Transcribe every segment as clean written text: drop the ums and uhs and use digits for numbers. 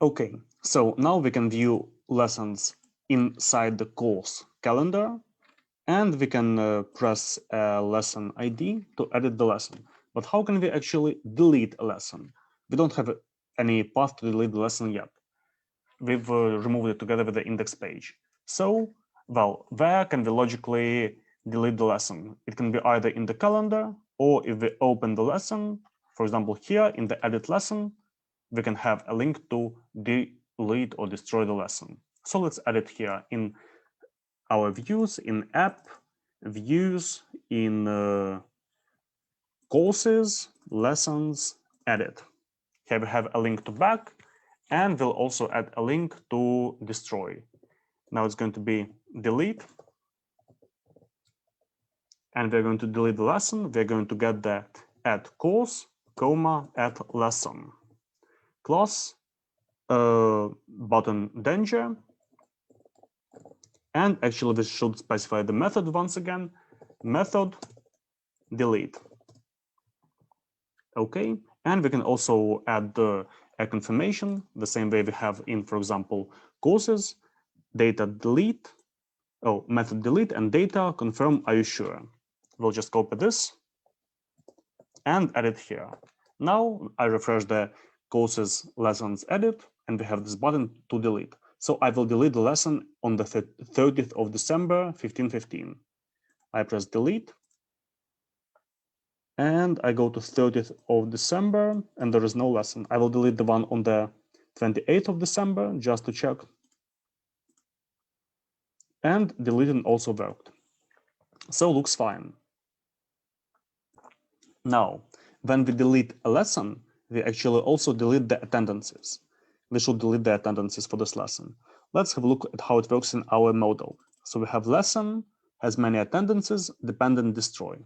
Okay, so now we can view lessons inside the course calendar, and we can press a lesson ID to edit the lesson. But how can we actually delete a lesson? We don't have any path to delete the lesson yet. We've removed it together with the index page. So, well, where can we logically delete the lesson? It can be either in the calendar, or if we open the lesson, for example, here in the edit lesson, we can have a link to delete or destroy the lesson. So let's add it here in our views, in app, views, in courses, lessons, edit. Here we have a link to back, and we'll also add a link to destroy. Now it's going to be delete, and we're going to delete the lesson. We're going to get that add course, comma, add lesson. Class, button danger, and actually we should specify the method once again, method delete. Okay, and we can also add a confirmation the same way we have in, for example, courses, data delete, method delete and data confirm, are you sure? We'll just copy this and add it here. Now I refresh the courses lessons edit, and we have this button to delete. So I will delete the lesson on the 30th of December, 1515. I press delete, and I go to 30th of December, and there is no lesson. I will delete the one on the 28th of December, just to check. And deleting also worked. So looks fine. Now, when we delete a lesson, we actually also delete the attendances. We should delete the attendances for this lesson. Let's have a look at how it works in our model. So we have lesson, has many attendances, dependent destroy.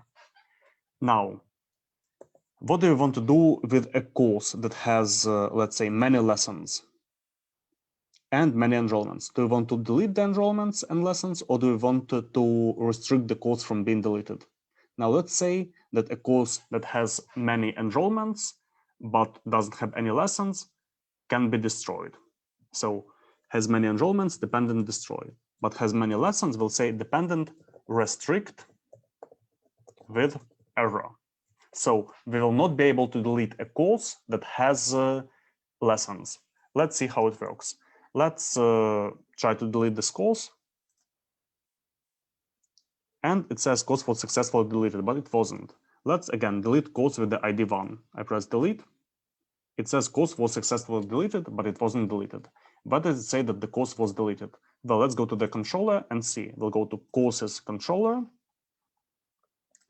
Now, what do we want to do with a course that has, let's say, many lessons and many enrollments? Do we want to delete the enrollments and lessons, or do we want to restrict the course from being deleted? Now, let's say that a course that has many enrollments but doesn't have any lessons can be destroyed. So has many enrollments, dependent destroy, but has many lessons, we'll say dependent restrict with error. So we will not be able to delete a course that has lessons. Let's see how it works. Let's try to delete this course. And it says course was successfully deleted, but it wasn't. Let's again delete course with the ID 1. I press delete. It says course was successfully deleted, but it wasn't deleted. Why does it say that the course was deleted? Well, let's go to the controller and see. We'll go to courses controller,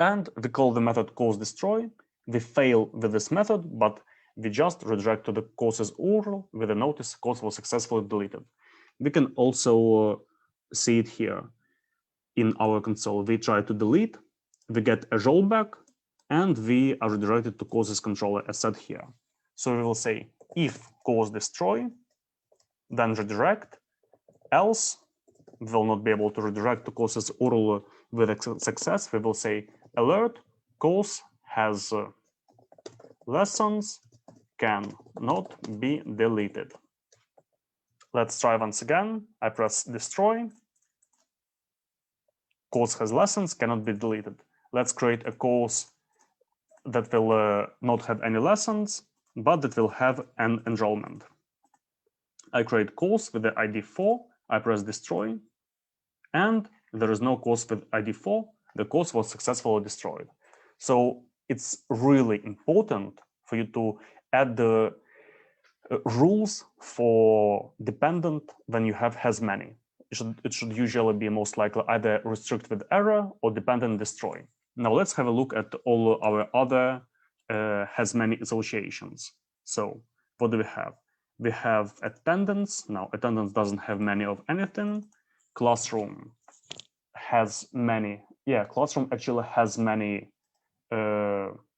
and we call the method course destroy. We fail with this method, but we just redirect to the courses URL with a notice course was successfully deleted. We can also see it here in our console. We try to delete, we get a rollback, and we are redirected to courses controller as said here. So we will say if course destroy, then redirect, else we will not be able to redirect to courses URL with success. We will say alert, course has lessons, cannot be deleted. Let's try once again. I press destroy. Course has lessons, cannot be deleted. Let's create a course that will not have any lessons, but that will have an enrollment. I create course with the ID 4, I press destroy, and there is no course with ID 4. The course was successfully destroyed. So it's really important for you to add the rules for dependent when you have has many. It should usually be most likely either restrict with error or dependent destroy. Now let's have a look at all our other has many associations. So what do we have? We have attendance. Now attendance doesn't have many of anything. Classroom has many. Yeah, classroom actually has many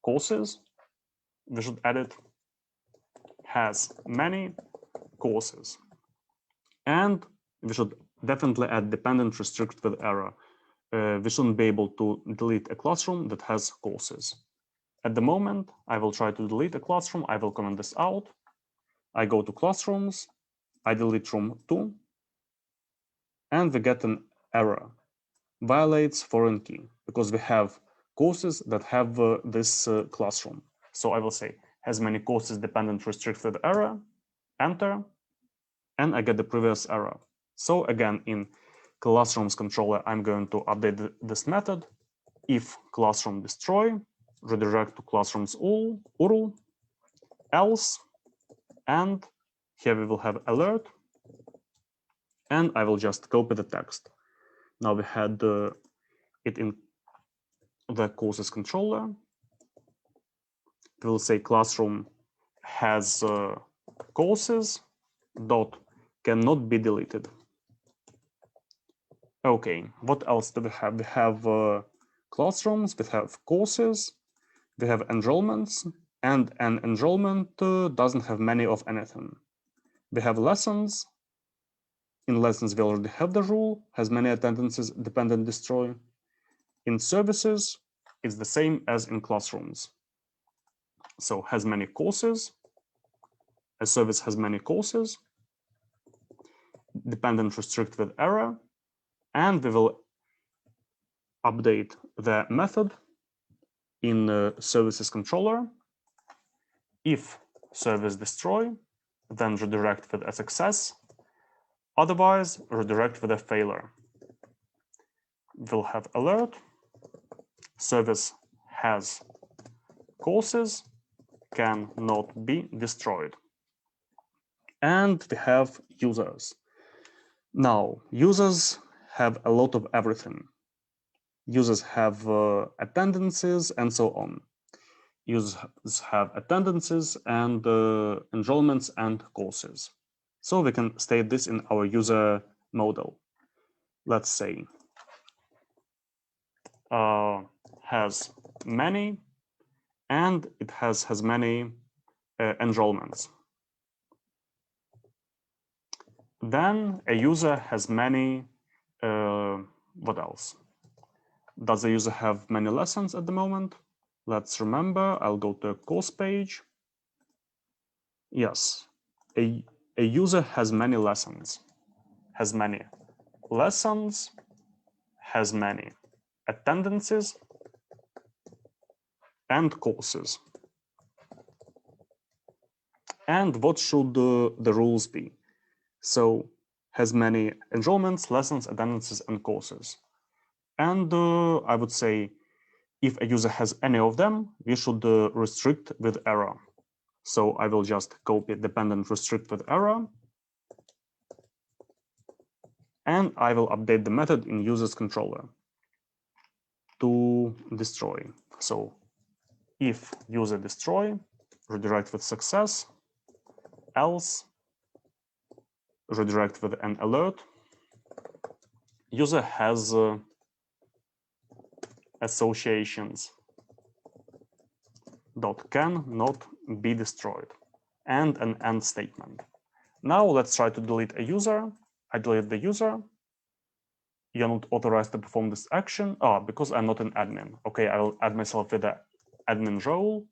courses. We should add it. Has many courses. And we should definitely add dependent restrict with error. We shouldn't be able to delete a classroom that has courses. At the moment, I will try to delete a classroom. I will comment this out. I go to classrooms, I delete room 2, and we get an error, violates foreign key, because we have courses that have this classroom. So I will say has many courses dependent restricted error, enter, and I get the previous error. So again, in classrooms controller, I'm going to update this method. If classroom destroy, redirect to classrooms URL, else, and here we will have alert, and I will just copy the text. Now we had it in the courses controller. We will say classroom has courses dot cannot be deleted. Okay, what else do we have? We have classrooms, we have courses, we have enrollments, and an enrollment doesn't have many of anything. We have lessons. In lessons, we already have the rule, has many attendances, dependent destroy. In services, it's the same as in classrooms. So has many courses, a service has many courses, dependent restrict with error, and we will update the method in the services controller. If service destroy, then redirect with a success, otherwise redirect with a failure. We'll have alert, service has courses, cannot be destroyed. And we have users. Now, users have a lot of everything. Users have attendances and so on. Users have attendances and enrollments and courses. So we can state this in our user model. Let's say has many, and it has many enrollments. Then a user has many, what else? Does the user have many lessons at the moment? Let's remember, I'll go to a course page. Yes, a user has many lessons, has many attendances, and courses. And what should the rules be? So has many enrollments, lessons, attendances, and courses. And I would say if a user has any of them, we should restrict with error. So I will just copy dependent restrict with error. And I will update the method in users controller to destroy. So if user destroy, redirect with success, else redirect with an alert. User has associations dot cannot be destroyed and an end statement. Now let's try to delete a user. I delete the user. You're not authorized to perform this action. Because I'm not an admin. Okay, I will add myself with the admin role.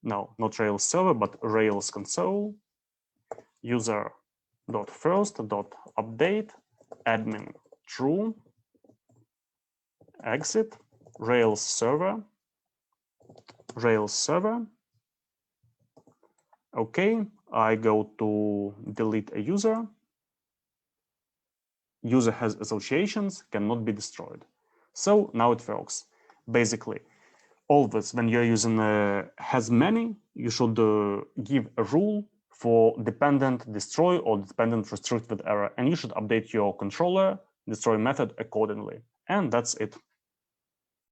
No, not Rails server, but Rails console. User dot first dot update admin true exit Rails server. Okay, I go to delete a user. User has associations, cannot be destroyed. So now it works. Basically, always when you're using has many, you should give a rule for dependent destroy or dependent restrict with error, and you should update your controller destroy method accordingly. And that's it.